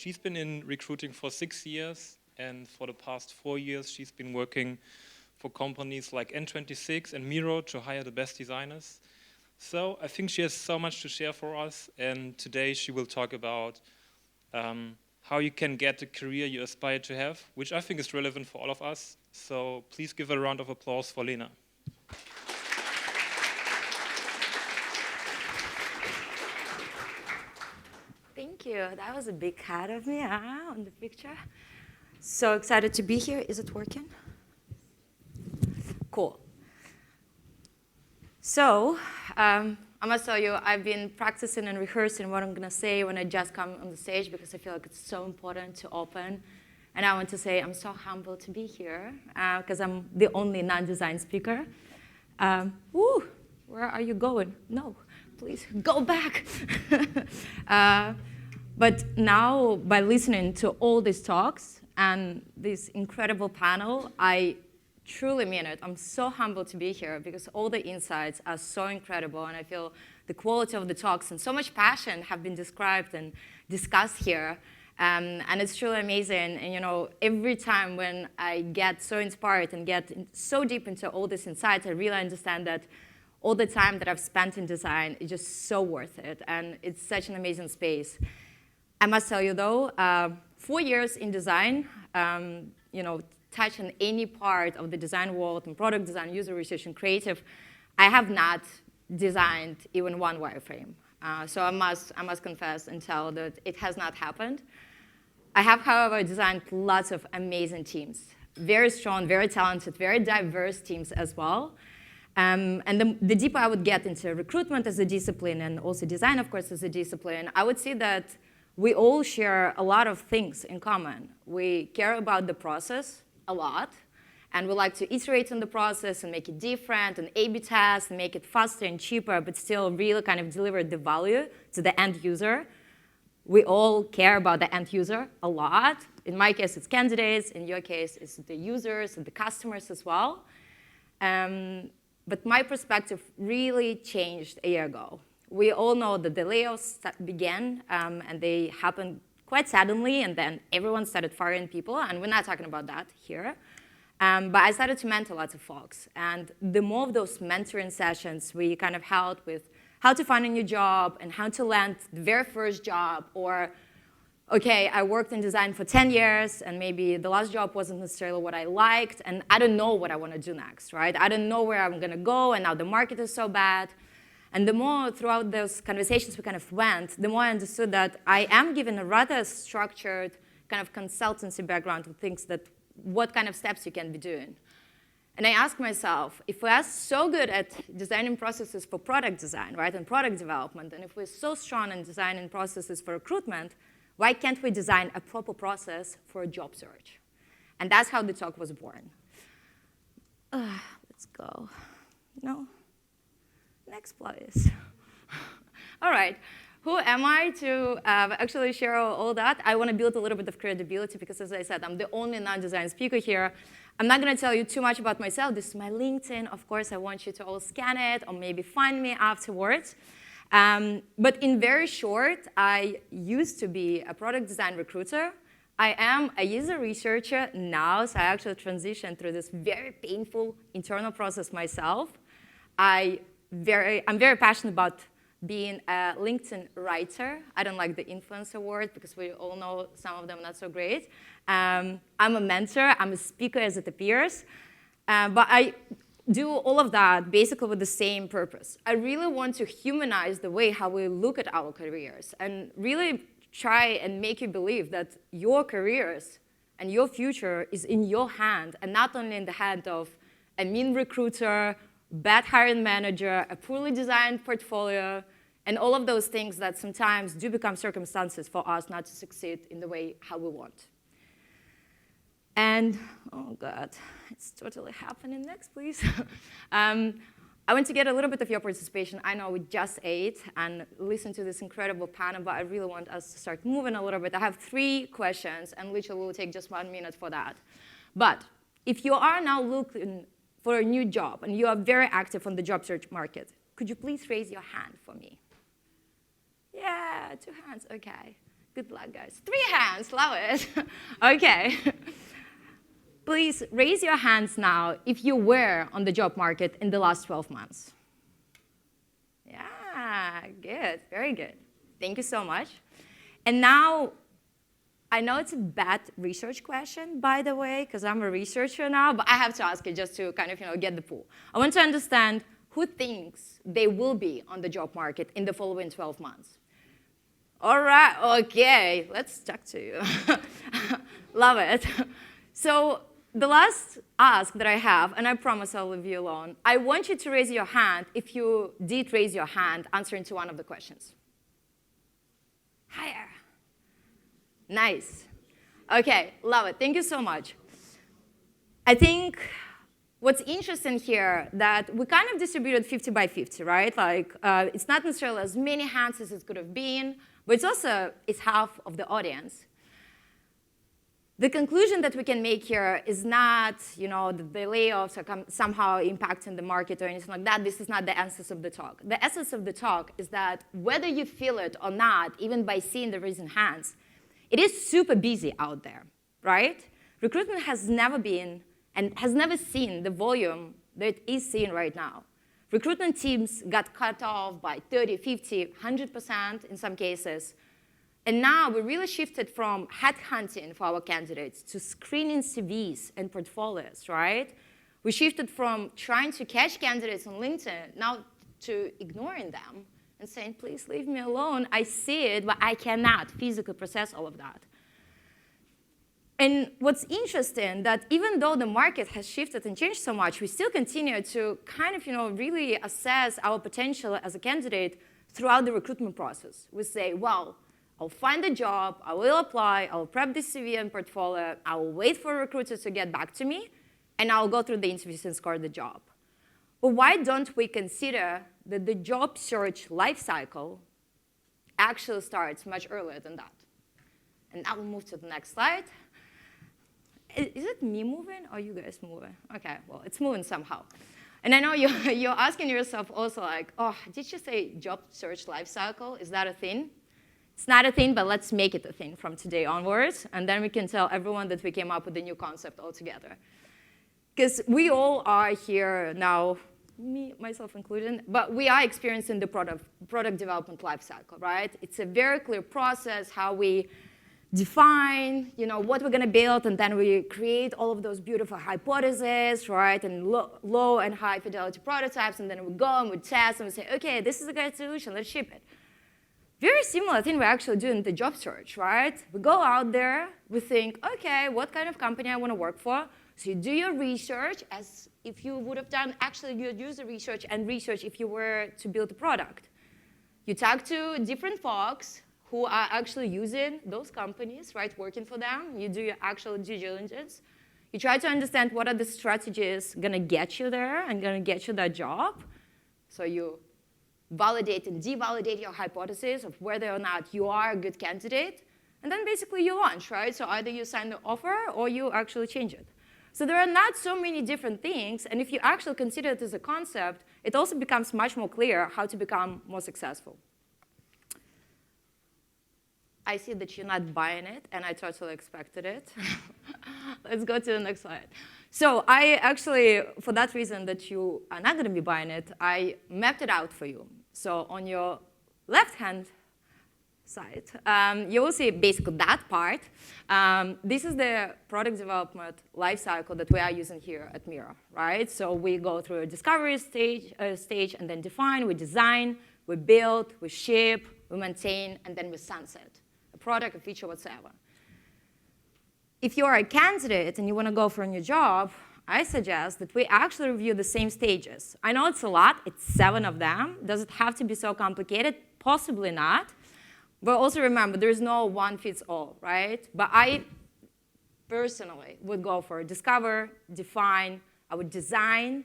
she's been in recruiting for 6 years, and for the past 4 years, she's been working for companies like N26 and Miro to hire the best designers. So I think she has so much to share for us, and today she will talk about how you can get the career you aspire to have, which I think is relevant for all of us. So please give a round of applause for Lena. Thank you. That was a big cut of me on the picture. So excited to be here. Is it working? Cool. So I must tell you, I've been practicing and rehearsing what I'm going to say when I just come on the stage because I feel like it's so important to open. And I want to say I'm so humbled to be here because I'm the only non-design speaker. Where are you going? No, please go back. But now, by listening to all these talks and this incredible panel, I truly mean it. I'm so humbled to be here because all the insights are so incredible, and I feel the quality of the talks and so much passion have been described and discussed here. And it's truly amazing. And every time when I get so inspired and get so deep into all these insights, I really understand that all the time that I've spent in design is just so worth it. And it's such an amazing space. I must tell you, though, 4 years in design, touching any part of the design world and product design, user research, and creative, I have not designed even one wireframe. So I must confess and tell that it has not happened. I have, however, designed lots of amazing teams, very strong, very talented, very diverse teams as well. And the deeper I would get into recruitment as a discipline and also design, of course, as a discipline, I would see that we all share a lot of things in common. We care about the process a lot, and we like to iterate on the process and make it different and A/B test and make it faster and cheaper, but still really kind of deliver the value to the end user. We all care about the end user a lot. In my case, it's candidates. In your case, it's the users and the customers as well. But my perspective really changed a year ago. We all know that the layoffs began, and they happened quite suddenly, and then everyone started firing people, and we're not talking about that here. But I started to mentor lots of folks, and the more of those mentoring sessions we kind of held with how to find a new job and how to land the very first job, or, okay, I worked in design for 10 years, and maybe the last job wasn't necessarily what I liked, and I don't know what I want to do next, right? I don't know where I'm going to go, and now the market is so bad. And the more throughout those conversations we kind of went, the more I understood that I am given a rather structured kind of consultancy background of things that what kind of steps you can be doing. And I asked myself, if we are so good at designing processes for product design, right, and product development, and if we're so strong in designing processes for recruitment, why can't we design a proper process for a job search? And that's how the talk was born. Let's go. No? Next, please. All right. Who am I to actually share all that? I want to build a little bit of credibility because, as I said, I'm the only non-design speaker here. I'm not going to tell you too much about myself. This is my LinkedIn. Of course, I want you to all scan it or maybe find me afterwards. But in very short, I used to be a product design recruiter. I am a user researcher now, so I actually transitioned through this very painful internal process myself. I'm very passionate about being a LinkedIn writer. I don't like the influencer word because we all know some of them not so great. I'm a mentor. I'm a speaker as it appears. But I do all of that basically with the same purpose. I really want to humanize the way how we look at our careers and really try and make you believe that your careers and your future is in your hand and not only in the hand of a mean recruiter, bad hiring manager, a poorly designed portfolio, and all of those things that sometimes do become circumstances for us not to succeed in the way how we want. And, oh God, it's totally happening. Next, please. I want to get a little bit of your participation. I know we just ate and listened to this incredible panel, but I really want us to start moving a little bit. I have 3 questions, and literally we'll take just 1 minute for that. But if you are now looking for a new job, and you are very active on the job search market, could you please raise your hand for me? Yeah, 2 hands, okay. Good luck, guys. 3 hands, love it. Okay. Please raise your hands now if you were on the job market in the last 12 months. Yeah, good, very good. Thank you so much. And now, I know it's a bad research question, by the way, because I'm a researcher now, but I have to ask it just to kind of get the pool. I want to understand who thinks they will be on the job market in the following 12 months. All right, okay, let's talk to you. Love it. So the last ask that I have, and I promise I'll leave you alone, I want you to raise your hand if you did raise your hand answering to one of the questions. Higher. Nice. Okay, love it. Thank you so much. I think what's interesting here that we kind of distributed 50 by 50, right? Like, it's not necessarily as many hands as it could have been, but it's half of the audience. The conclusion that we can make here is not, that the layoffs are somehow impacting the market or anything like that. This is not the essence of the talk. The essence of the talk is that whether you feel it or not, even by seeing the raising hands, it is super busy out there, right? Recruitment has never been and has never seen the volume that it is seeing right now. Recruitment teams got cut off by 30, 50, 100% in some cases. And now we really shifted from headhunting for our candidates to screening CVs and portfolios, right? We shifted from trying to catch candidates on LinkedIn now to ignoring them and saying, please leave me alone. I see it, but I cannot physically process all of that. And what's interesting that even though the market has shifted and changed so much, we still continue to kind of, really assess our potential as a candidate throughout the recruitment process. We say, well, I'll find a job, I will apply, I'll prep the CV and portfolio, I'll wait for recruiters to get back to me, and I'll go through the interviews and score the job. But why don't we consider that the job search lifecycle actually starts much earlier than that? And now we'll move to the next slide. Is it me moving or you guys moving? Okay, well, it's moving somehow. And I know you're asking yourself also like, oh, did you say job search lifecycle? Is that a thing? It's not a thing, but let's make it a thing from today onwards, and then we can tell everyone that we came up with a new concept altogether. Because we all are here now, me, myself included, but we are experiencing the product development lifecycle, right? It's a very clear process how we define, what we're going to build, and then we create all of those beautiful hypotheses, right, and low and high fidelity prototypes, and then we go and we test and we say, okay, this is a great solution, let's ship it. Very similar thing we actually do in the job search, right? We go out there, we think, okay, what kind of company I want to work for? So you do your research as if you would have done actually your user research and research if you were to build a product. You talk to different folks who are actually using those companies, right, working for them. You do your actual due diligence. You try to understand what are the strategies going to get you there and going to get you that job. So you validate and devalidate your hypothesis of whether or not you are a good candidate, and then basically you launch, right? So either you sign the offer or you actually change it. So there are not so many different things, and if you actually consider it as a concept, it also becomes much more clear how to become more successful. I see that you're not buying it, and I totally expected it. Let's go to the next slide. So I actually, for that reason that you are not going to be buying it, I mapped it out for you. So on your left-hand side, you will see basically that part. This is the product development lifecycle that we are using here at Miro, right? So we go through a discovery stage and then define, we design, we build, we ship, we maintain, and then we sunset a product, a feature, whatsoever. If you are a candidate and you want to go for a new job, I suggest that we actually review the same stages. I know it's a lot. It's 7 of them. Does it have to be so complicated? Possibly not. But also remember, there is no one fits all, right? But I personally would go for discover, define, I would design.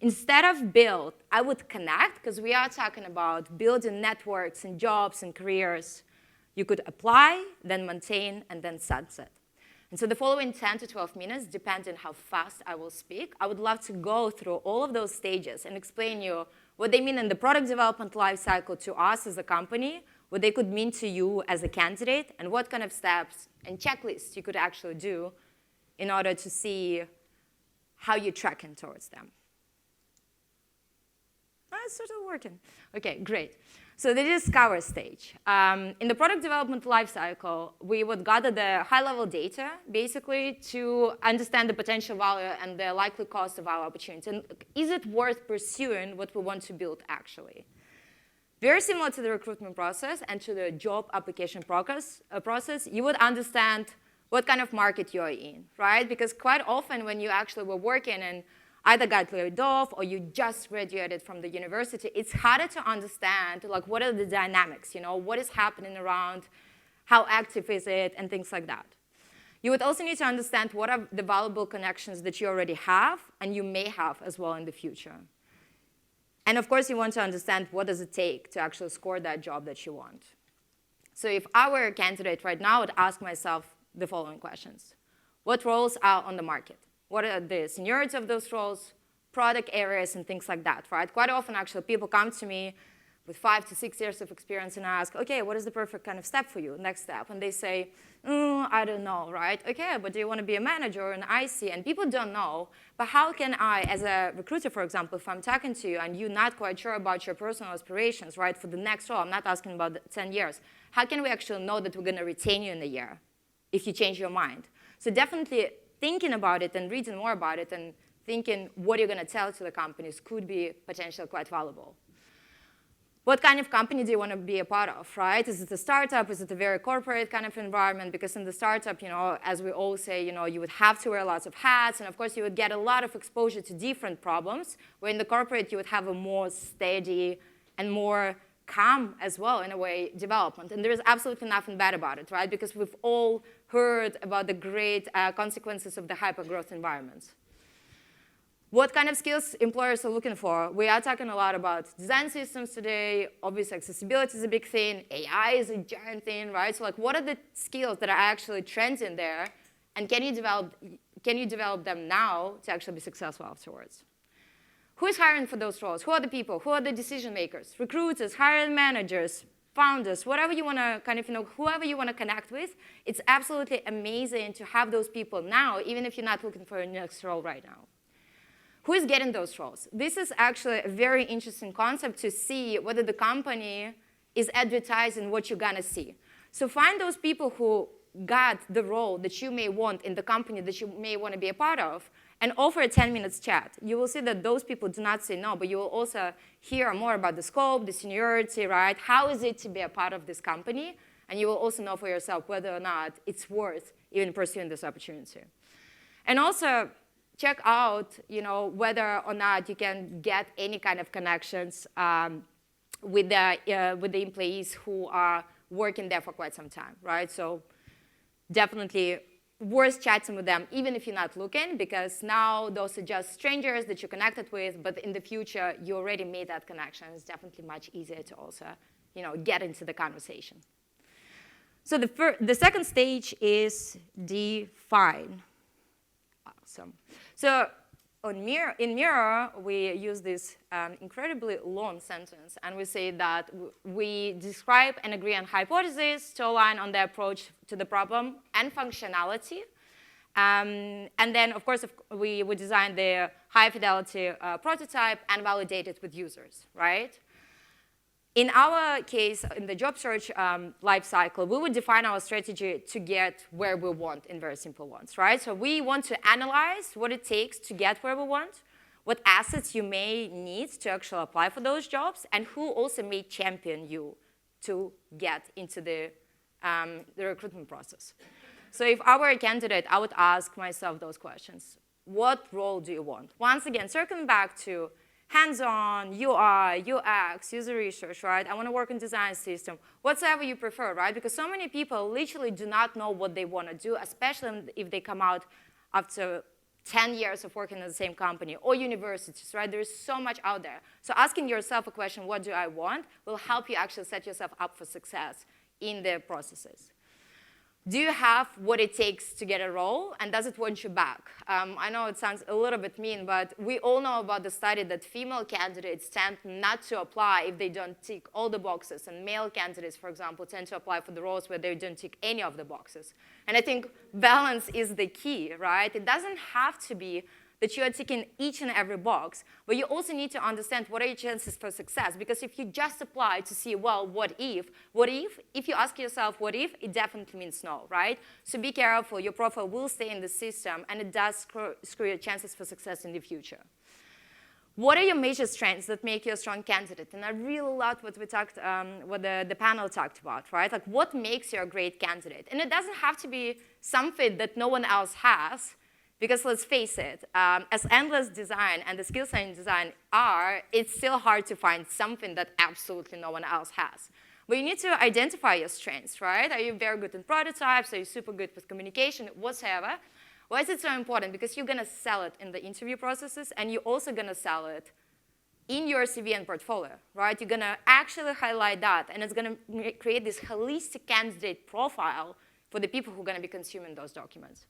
Instead of build, I would connect, because we are talking about building networks and jobs and careers. You could apply, then maintain, and then sunset. And so the following 10 to 12 minutes, depending how fast I will speak, I would love to go through all of those stages and explain you what they mean in the product development lifecycle to us as a company, what they could mean to you as a candidate, and what kind of steps and checklists you could actually do in order to see how you're tracking towards them. It's sort of working. OK, great. So the discover stage. In the product development lifecycle, we would gather the high-level data, basically, to understand the potential value and the likely cost of our opportunity. And is it worth pursuing what we want to build, actually? Very similar to the recruitment process and to the job application process, you would understand what kind of market you're in, right? Because quite often when you actually were working and either got laid off or you just graduated from the university, it's harder to understand like what are the dynamics, what is happening around, how active is it, and things like that. You would also need to understand what are the valuable connections that you already have and you may have as well in the future. And of course, you want to understand what does it take to actually score that job that you want. So if I were a candidate right now, I would ask myself the following questions. What roles are on the market? What are the seniority of those roles, product areas, and things like that, right? Quite often, actually, people come to me with 5 to 6 years of experience and ask, OK, what is the perfect kind of step for you, next step? And they say, I don't know, right? OK, but do you want to be a manager or an IC? And people don't know. But how can I, as a recruiter, for example, if I'm talking to you and you're not quite sure about your personal aspirations, right, for the next role, I'm not asking about 10 years, how can we actually know that we're going to retain you in a year if you change your mind? So definitely thinking about it and reading more about it and thinking what you're going to tell to the companies could be potentially quite valuable. What kind of company do you want to be a part of, right? Is it a startup? Is it a very corporate kind of environment? Because in the startup, as we all say, you would have to wear lots of hats. And of course, you would get a lot of exposure to different problems, where in the corporate, you would have a more steady and more calm as well, in a way, development. And there is absolutely nothing bad about it, right? Because we've all heard about the great consequences of the hyper-growth environments. What kind of skills employers are looking for? We are talking a lot about design systems today. Obviously, accessibility is a big thing. AI is a giant thing, right? So like, what are the skills that are actually trending there? And can you develop them now to actually be successful afterwards? Who is hiring for those roles? Who are the people? Who are the decision makers? Recruiters, hiring managers, founders, whatever you want to kind of, whoever you want to connect with. It's absolutely amazing to have those people now, even if you're not looking for a next role right now. Who is getting those roles? This is actually a very interesting concept to see whether the company is advertising what you're going to see. So find those people who got the role that you may want in the company that you may want to be a part of, and offer a 10-minute chat. You will see that those people do not say no, but you will also hear more about the scope, the seniority, right? How is it to be a part of this company? And you will also know for yourself whether or not it's worth even pursuing this opportunity. And also, check out whether or not you can get any kind of connections with the employees who are working there for quite some time, right? So definitely worth chatting with them, even if you're not looking, because now those are just strangers that you connected with, but in the future, you already made that connection. It's definitely much easier to also get into the conversation. So the second stage is define. Awesome. So in Mirror, we use this incredibly long sentence, and we say that we describe and agree on hypotheses to align on the approach to the problem and functionality. And then, of course, we would design the high-fidelity prototype and validate it with users, right? In our case, in the job search life cycle, we would define our strategy to get where we want in very simple ones, right? So we want to analyze what it takes to get where we want, what assets you may need to actually apply for those jobs, and who also may champion you to get into the recruitment process. So if I were a candidate, I would ask myself those questions. What role do you want? Once again, circling back to hands-on, UI, UX, user research, right? I want to work in design system, whatsoever you prefer, right? Because so many people literally do not know what they want to do, especially if they come out after 10 years of working in the same company or universities, right? There's so much out there. So asking yourself a question, what do I want, will help you actually set yourself up for success in the processes. Do you have what it takes to get a role, and does it want you back? I know it sounds a little bit mean, but we all know about the study that female candidates tend not to apply if they don't tick all the boxes, and male candidates, for example, tend to apply for the roles where they don't tick any of the boxes. And I think balance is the key, right? It doesn't have to be that you are ticking each and every box, but you also need to understand what are your chances for success, because if you just apply to see, well, what if, if you ask yourself what if, it definitely means no, right? So be careful, your profile will stay in the system, and it does screw your chances for success in the future. What are your major strengths that make you a strong candidate? And I really loved what we talked, what the panel talked about, right? Like, what makes you a great candidate? And it doesn't have to be something that no one else has, because let's face it, as endless design and the skills in design are, it's still hard to find something that absolutely no one else has. But you need to identify your strengths, right? Are you very good in prototypes? Are you super good with communication? Whatever. Why is it so important? Because you're going to sell it in the interview processes, and you're also going to sell it in your CV and portfolio, right? You're going to actually highlight that, and it's going to create this holistic candidate profile for the people who are going to be consuming those documents.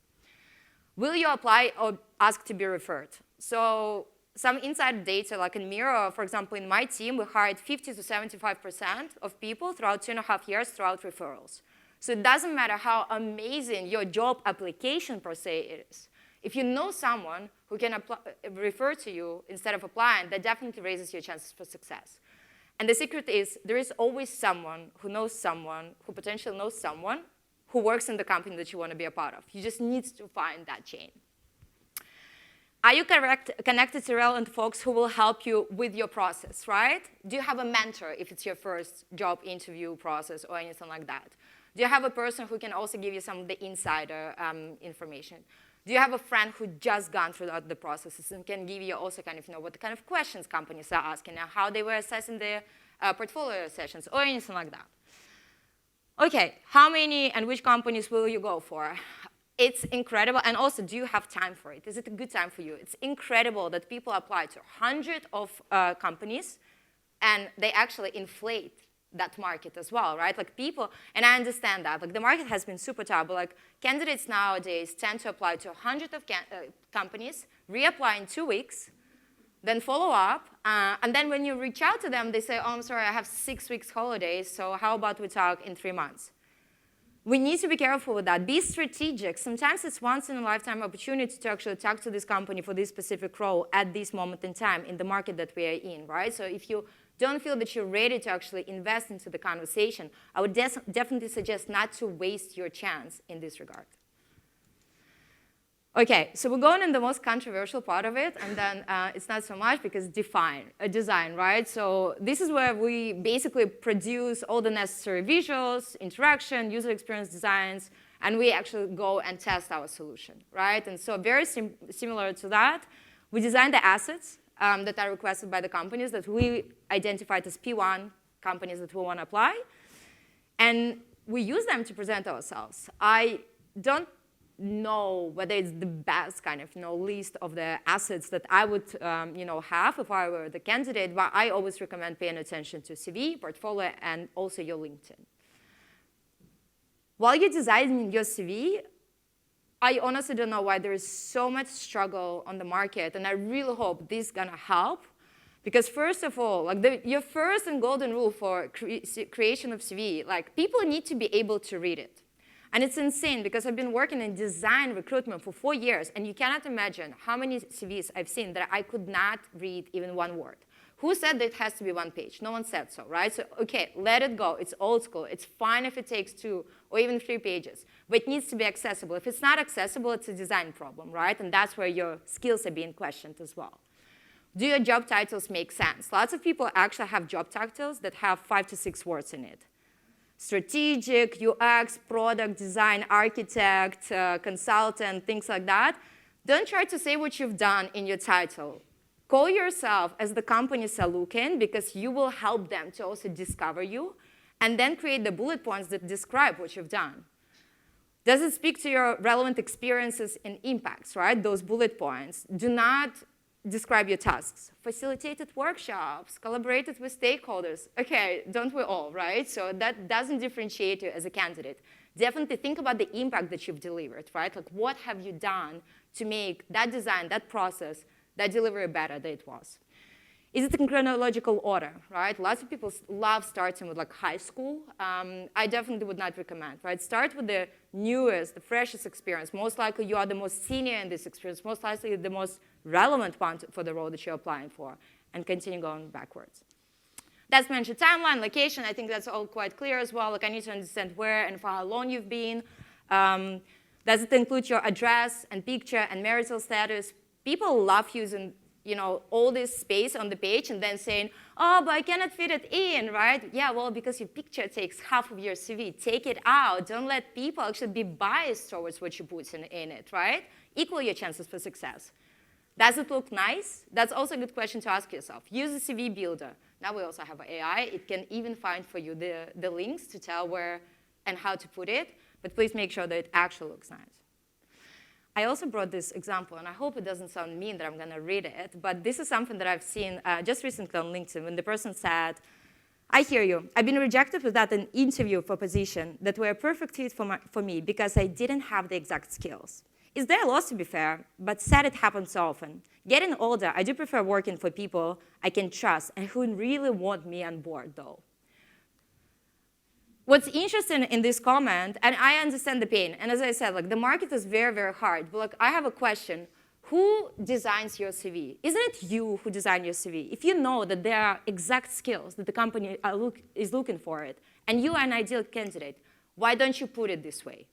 Will you apply or ask to be referred? So some inside data, like in Miro, for example, in my team, we hired 50 to 75% of people throughout 2.5 years throughout referrals. So it doesn't matter how amazing your job application per se is. If you know someone who can refer to you instead of applying, that definitely raises your chances for success. And the secret is there is always someone who knows someone who potentially knows someone who works in the company that you want to be a part of. You just need to find that chain. Are you connected to relevant folks who will help you with your process, right? Do you have a mentor if it's your first job interview process or anything like that? Do you have a person who can also give you some of the insider information? Do you have a friend who just gone through the processes and can give you also kind of, what kind of questions companies are asking, and how they were assessing their portfolio sessions or anything like that? Okay, how many and which companies will you go for? It's incredible, and also, do you have time for it? Is it a good time for you? It's incredible that people apply to hundreds of companies, and they actually inflate that market as well, right? Like people, and I understand that, like the market has been super tough, but like candidates nowadays tend to apply to hundreds of companies, reapply in 2 weeks, then follow up, and then when you reach out to them, they say, oh, I'm sorry, I have 6 weeks holidays, so how about we talk in 3 months? We need to be careful with that. Be strategic. Sometimes it's once in a lifetime opportunity to actually talk to this company for this specific role at this moment in time in the market that we are in, right? So if you don't feel that you're ready to actually invest into the conversation, I would definitely suggest not to waste your chance in this regard. Okay, so we're going in the most controversial part of it, and then it's not so much because design, right? So this is where we basically produce all the necessary visuals, interaction, user experience designs, and we actually go and test our solution, right? And so very similar to that, we design the assets that are requested by the companies that we identified as P1 companies that we want to apply, and we use them to present ourselves. I don't know whether it's the best kind of list of the assets that I would have if I were the candidate, but I always recommend paying attention to CV, portfolio, and also your LinkedIn. While you're designing your CV, I honestly don't know why there is so much struggle on the market, and I really hope this is gonna help. Because first of all, like your first and golden rule for creation of CV, like people need to be able to read it. And it's insane because I've been working in design recruitment for 4 years, and you cannot imagine how many CVs I've seen that I could not read even one word. Who said that it has to be 1 page? No one said so, right? So, okay, let it go. It's old school. It's fine if it takes 2 or even 3 pages, but it needs to be accessible. If it's not accessible, it's a design problem, right? And that's where your skills are being questioned as well. Do your job titles make sense? Lots of people actually have job titles that have 5 to 6 words in it. Strategic, UX, product design, architect, consultant, things like that. Don't try to say what you've done in your title. Call yourself as the companies are looking, because you will help them to also discover you, and then create the bullet points that describe what you've done. Does it speak to your relevant experiences and impacts, right? Those bullet points. Do not describe your tasks. Facilitated workshops, collaborated with stakeholders. Okay, don't we all, right? So that doesn't differentiate you as a candidate. definitely think about the impact that you've delivered, right? Like, what have you done to make that design, that process, that delivery better than it was? Is it in chronological order, right? Lots of people love starting with like high school. I definitely would not recommend, right? Start with the newest, the freshest experience. Most likely you are the most senior in this experience, most likely the most relevant one for the role that you're applying for, and continue going backwards. That's mentioned timeline, location. I think that's all quite clear as well. Like, I need to understand where and for how long you've been. Does it include your address and picture and marital status? People love using all this space on the page and then saying, oh, but I cannot fit it in, right? Yeah, well, because your picture takes half of your CV. Take it out. Don't let people actually be biased towards what you put in it, right? Equal your chances for success. Does it look nice? That's also a good question to ask yourself. Use the CV builder. Now we also have AI. It can even find for you the links to tell where and how to put it, but please make sure that it actually looks nice. I also brought this example, and I hope it doesn't sound mean that I'm going to read it, but this is something that I've seen just recently on LinkedIn when the person said, I hear you. I've been rejected without an interview for a position that were a perfect fit for me because I didn't have the exact skills. Is there a loss, to be fair? But sad it happens so often. Getting older, I do prefer working for people I can trust and who really want me on board, though. What's interesting in this comment, and I understand the pain, and as I said, like, the market is very, very hard. But I have a question. Who designs your CV? Isn't it you who design your CV? If you know that there are exact skills that the company is looking for it, and you are an ideal candidate, why don't you put it this way?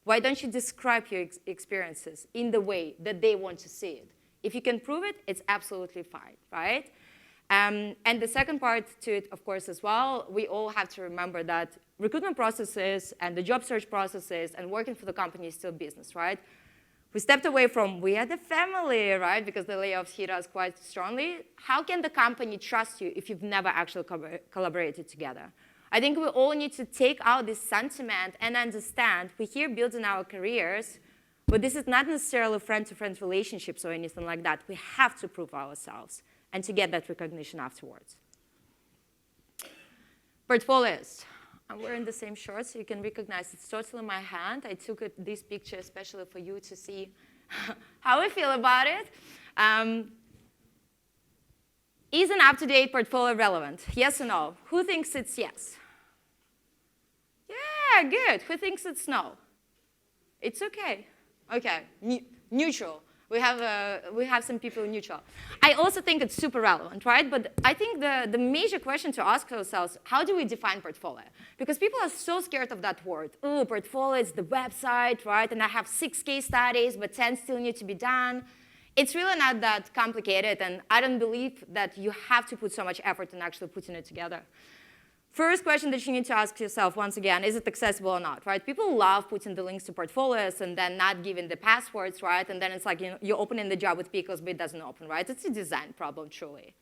Why don't you describe your experiences in the way that they want to see it? If you can prove it, it's absolutely fine, right? And the second part to it, of course, as well, we all have to remember that recruitment processes and the job search processes and working for the company is still business, right? We stepped away from we are the family, right? Because the layoffs hit us quite strongly. How can the company trust you if you've never actually collaborated together? I think we all need to take out this sentiment and understand we're here building our careers, but this is not necessarily friend-to-friend relationships or anything like that. We have to prove ourselves and to get that recognition afterwards. Portfolios. I'm wearing the same shirt, so you can recognize it's totally my hand. I took this picture especially for you to see how I feel about it. Is an up-to-date portfolio relevant? Yes or no? Who thinks it's yes? Yeah, good. Who thinks it's no? It's OK. OK, neutral. We have some people neutral. I also think it's super relevant, right? But I think the major question to ask ourselves, how do we define portfolio? Because people are so scared of that word. Oh, portfolio is the website, right? And I have 6 case studies, but 10 still need to be done. It's really not that complicated, and I don't believe that you have to put so much effort in actually putting it together. First question that you need to ask yourself, once again, is it accessible or not, right? People love putting the links to portfolios and then not giving the passwords, right? And then it's like you're opening the job with pickles, but it doesn't open, right? It's a design problem, truly.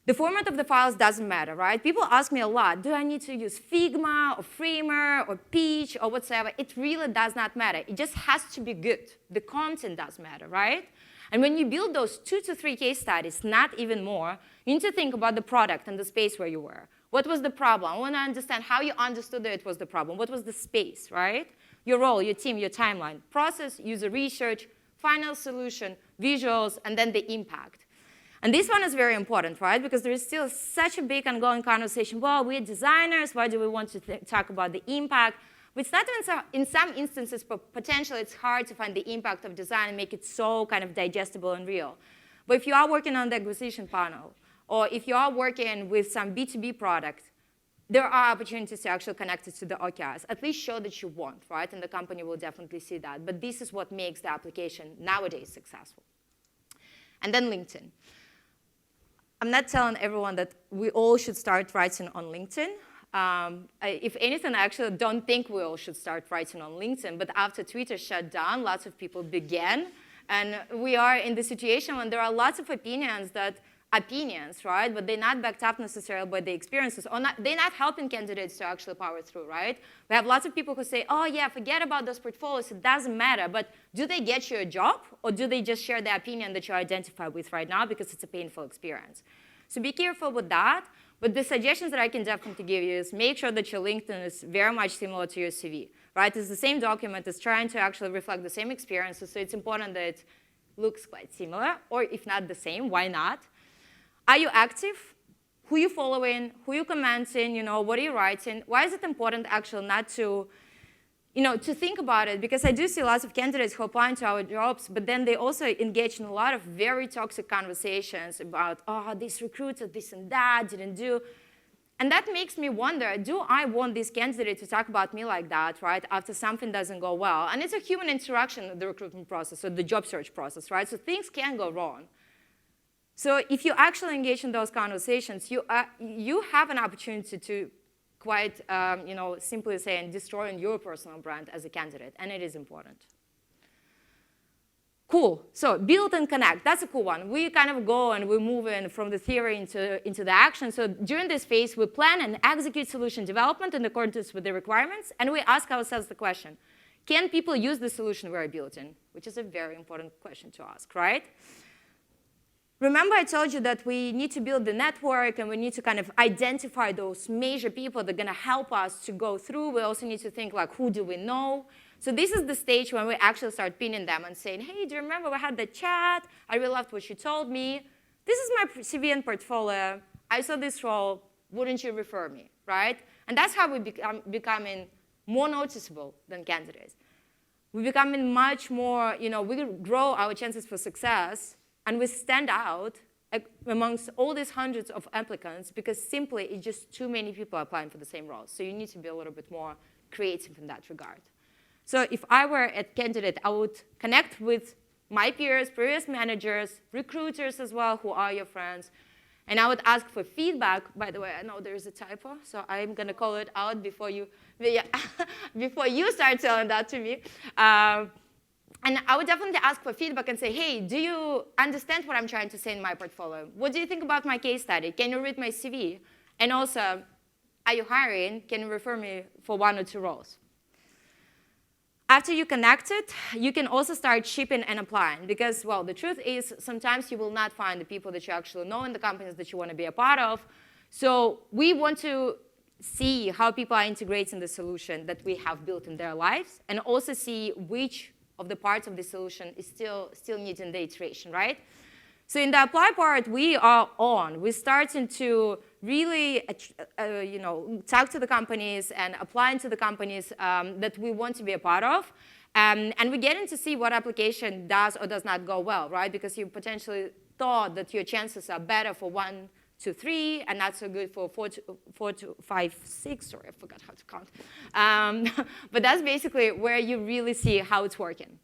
The format of the files doesn't matter, right? People ask me a lot, do I need to use Figma or Framer or Peach or whatsoever? It really does not matter. It just has to be good. The content does matter, right? And when you build those 2 to 3 case studies, not even more, you need to think about the product and the space where you were. What was the problem? I want to understand how you understood that it was the problem. What was the space, right? Your role, your team, your timeline. Process, user research, final solution, visuals, and then the impact. And this one is very important, right? Because there is still such a big ongoing conversation. Well, we're designers. Why do we want to talk about the impact? It's not in some instances, potentially it's hard to find the impact of design and make it so kind of digestible and real. But if you are working on the acquisition funnel, or if you are working with some B2B product, there are opportunities to actually connect it to the OKRs. At least show that you want, right? And the company will definitely see that. But this is what makes the application nowadays successful. And then LinkedIn. I'm not telling everyone that we all should start writing on LinkedIn. If anything, I actually don't think we all should start writing on LinkedIn. But after Twitter shut down, lots of people began. And we are in the situation when there are lots of opinions, right? But they're not backed up necessarily by the experiences. Or they're not helping candidates to actually power through, right? We have lots of people who say, oh, yeah, forget about those portfolios. It doesn't matter. But do they get you a job? Or do they just share the opinion that you identify with right now because it's a painful experience? So be careful with that. But the suggestions that I can definitely give you is make sure that your LinkedIn is very much similar to your CV. right? It's the same document. It's trying to actually reflect the same experiences. So it's important that it looks quite similar, or if not the same, why not? Are you active? Who you following? Who you commenting? What are you writing? Why is it important actually not to, to think about it? Because I do see lots of candidates who apply to our jobs, but then they also engage in a lot of very toxic conversations about, oh, this recruiter, this and that, didn't do. And that makes me wonder, do I want this candidate to talk about me like that, right, after something doesn't go well? And it's a human interaction in the recruitment process or the job search process, right? So things can go wrong. So if you actually engage in those conversations, you have an opportunity to quite, simply say, and destroying your personal brand as a candidate, and it is important. Cool. So build and connect. That's a cool one. We kind of go and we move in from the theory into the action. So during this phase, we plan and execute solution development in accordance with the requirements, and we ask ourselves the question, can people use the solution we're building? Which is a very important question to ask, right? Remember I told you that we need to build the network and we need to kind of identify those major people that are going to help us to go through. We also need to think like, who do we know? So this is the stage when we actually start pinning them and saying, hey, do you remember we had the chat? I really loved what you told me. This is my CV and portfolio. I saw this role. Wouldn't you refer me, right? And that's how we becoming more noticeable than candidates. We're becoming much more, we grow our chances for success. And we stand out amongst all these hundreds of applicants because simply it's just too many people applying for the same roles. So you need to be a little bit more creative in that regard. So if I were a candidate, I would connect with my peers, previous managers, recruiters as well, who are your friends. And I would ask for feedback. By the way, I know there's a typo, so I'm going to call it out before you start telling that to me. And I would definitely ask for feedback and say, hey, do you understand what I'm trying to say in my portfolio? What do you think about my case study? Can you read my CV? And also, are you hiring? Can you refer me for 1 or 2 roles? After you connect it, you can also start shipping and applying. Because, well, the truth is sometimes you will not find the people that you actually know in the companies that you want to be a part of. So we want to see how people are integrating the solution that we have built in their lives and also see which of the parts of the solution is still needing the iteration, right? So in the apply part, we are on. We're starting to really, talk to the companies and applying to the companies that we want to be a part of. And we're getting to see what application does or does not go well, right? Because you potentially thought that your chances are better for 1 to 3 and not so good for 4 to 5, 6. Sorry, I forgot how to count. But that's basically where you really see how it's working.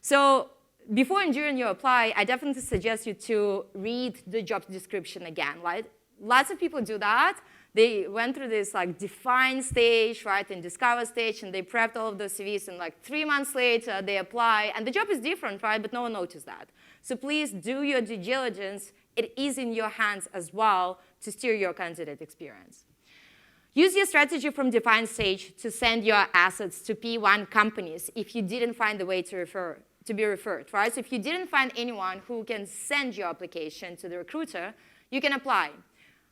So before and during your apply, I definitely suggest you to read the job description again. Right? Lots of people do that. They went through this like define stage, right, and discover stage, and they prepped all of those CVs, and like 3 months later, they apply, and the job is different, right, but no one noticed that. So please do your due diligence. It is in your hands as well to steer your candidate experience. Use your strategy from define stage to send your assets to P1 companies if you didn't find a way to be referred, right? So if you didn't find anyone who can send your application to the recruiter, you can apply.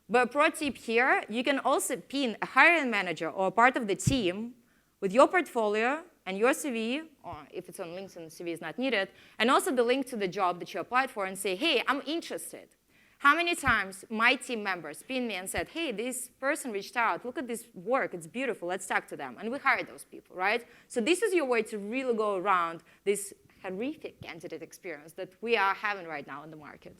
But a pro tip here, you can also pin a hiring manager or a part of the team with your portfolio and your CV, or if it's on LinkedIn, the CV is not needed, and also the link to the job that you applied for and say, hey, I'm interested. How many times my team members pinned me and said, hey, this person reached out, look at this work, it's beautiful, let's talk to them. And we hired those people, right? So this is your way to really go around this horrific candidate experience that we are having right now in the market.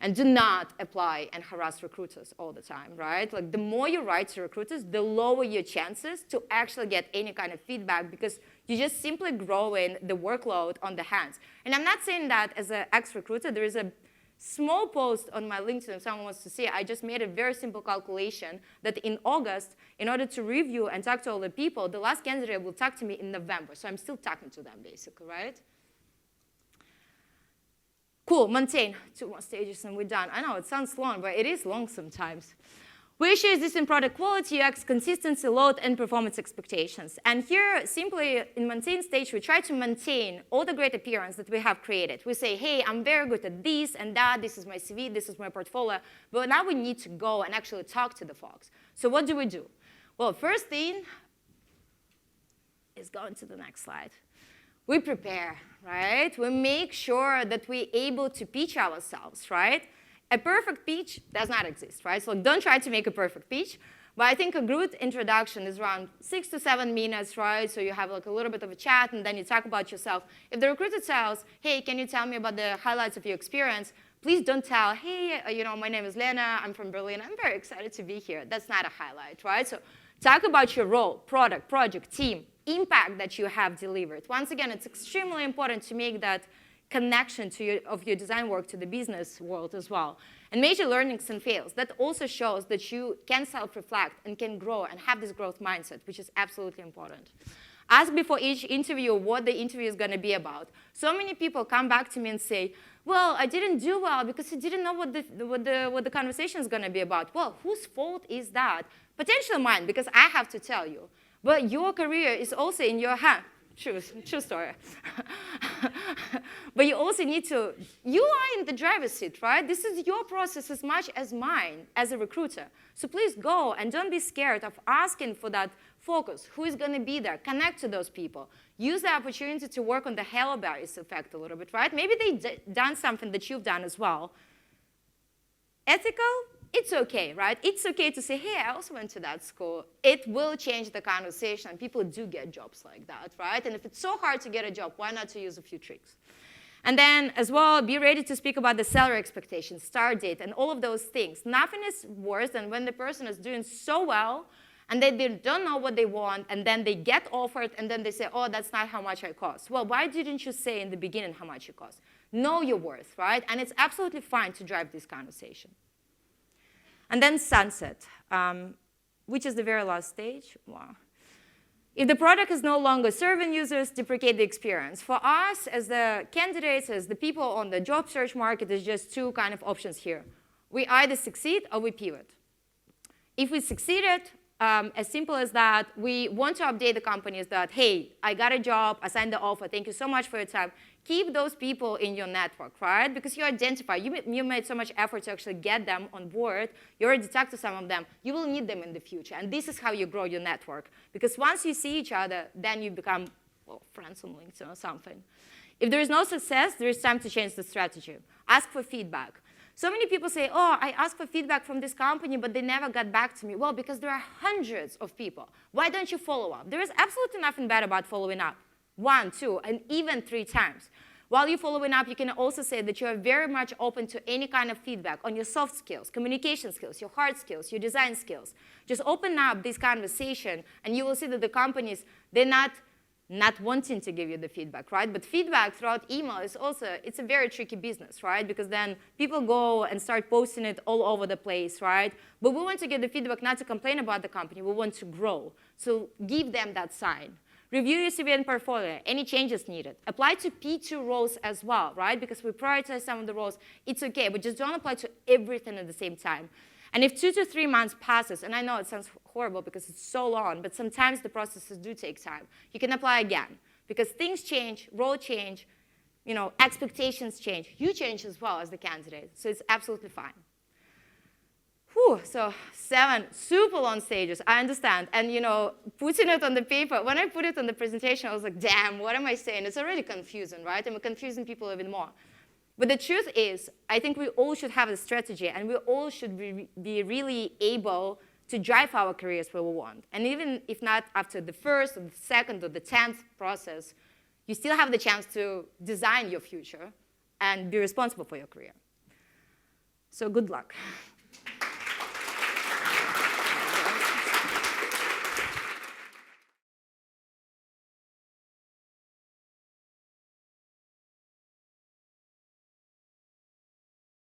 And do not apply and harass recruiters all the time, right? Like the more you write to recruiters, the lower your chances to actually get any kind of feedback because you're just simply growing the workload on the hands. And I'm not saying that as an ex-recruiter. There is a small post on my LinkedIn if someone wants to see it. I just made a very simple calculation that in August, in order to review and talk to all the people, the last candidate will talk to me in November. So I'm still talking to them, basically, right? Cool, maintain. 2 more stages and we're done. I know it sounds long, but it is long sometimes. We issue this in product quality, UX consistency, load, and performance expectations. And here, simply in maintain stage, we try to maintain all the great appearance that we have created. We say, hey, I'm very good at this and that. This is my CV. This is my portfolio. But now we need to go and actually talk to the folks. So what do we do? Well, first thing, is going to the next slide. We prepare, right? We make sure that we're able to pitch ourselves, right? A perfect pitch does not exist, right? So don't try to make a perfect pitch. But I think a good introduction is around 6 to 7 minutes, right? So you have like a little bit of a chat, and then you talk about yourself. If the recruiter tells, hey, can you tell me about the highlights of your experience? Please don't tell, hey, my name is Lena, I'm from Berlin, I'm very excited to be here. That's not a highlight, right? So talk about your role, product, project, team, impact that you have delivered. Once again, it's extremely important to make that connection of your design work to the business world as well. And major learnings and fails, that also shows that you can self-reflect and can grow and have this growth mindset, which is absolutely important. Ask before each interview what the interview is going to be about. So many people come back to me and say, well, I didn't do well because I didn't know what the conversation is going to be about. Well, whose fault is that? Potentially mine, because I have to tell you. But your career is also in your hand. True story. But you also need to, you are in the driver's seat, right? This is your process as much as mine as a recruiter. So please go and don't be scared of asking for that focus. Who is going to be there? Connect to those people. Use the opportunity to work on the halo berries effect a little bit, right? Maybe they've done something that you've done as well. Ethical? It's okay, right? It's okay to say, hey, I also went to that school. It will change the conversation. People do get jobs like that, right? And if it's so hard to get a job, why not to use a few tricks? And then, as well, be ready to speak about the salary expectations, start date, and all of those things. Nothing is worse than when the person is doing so well, and they don't know what they want, and then they get offered, and then they say, oh, that's not how much I cost. Well, why didn't you say in the beginning how much you cost? Know your worth, right? And it's absolutely fine to drive this conversation. And then sunset, which is the very last stage. Wow. If the product is no longer serving users, deprecate the experience. For us, as the candidates, as the people on the job search market, there's just two kind of options here. We either succeed or we pivot. If we succeeded, as simple as that, we want to update the companies that, hey, I got a job, I signed the offer, thank you so much for your time. Keep those people in your network, right? Because you identify, you made so much effort to actually get them on board. You already talked to some of them. You will need them in the future. And this is how you grow your network. Because once you see each other, then you become, well, friends on LinkedIn or something. If there is no success, there is time to change the strategy. Ask for feedback. So many people say, oh, I asked for feedback from this company, but they never got back to me. Well, because there are hundreds of people. Why don't you follow up? There is absolutely nothing bad about following up. 1, 2, and even 3 times. While you're following up, you can also say that you are very much open to any kind of feedback on your soft skills, communication skills, your hard skills, your design skills. Just open up this conversation, and you will see that the companies, they're not wanting to give you the feedback, right? But feedback throughout email is also, it's a very tricky business, right? Because then people go and start posting it all over the place, right? But we want to get the feedback not to complain about the company, we want to grow. So give them that sign. Review your CV and portfolio, any changes needed. Apply to P2 roles as well, right? Because we prioritize some of the roles, it's okay, but just don't apply to everything at the same time. And if 2 to 3 months passes, and I know it sounds horrible because it's so long, but sometimes the processes do take time, you can apply again. Because things change, role change, expectations change. You change as well as the candidate, so it's absolutely fine. Whew, so 7 super long stages, I understand. And putting it on the paper, when I put it on the presentation, I was like, damn, what am I saying? It's already confusing, right? I'm confusing people even more. But the truth is, I think we all should have a strategy, and we all should be really able to drive our careers where we want. And even if not after the first, or the second, or the 10th process, you still have the chance to design your future and be responsible for your career. So good luck.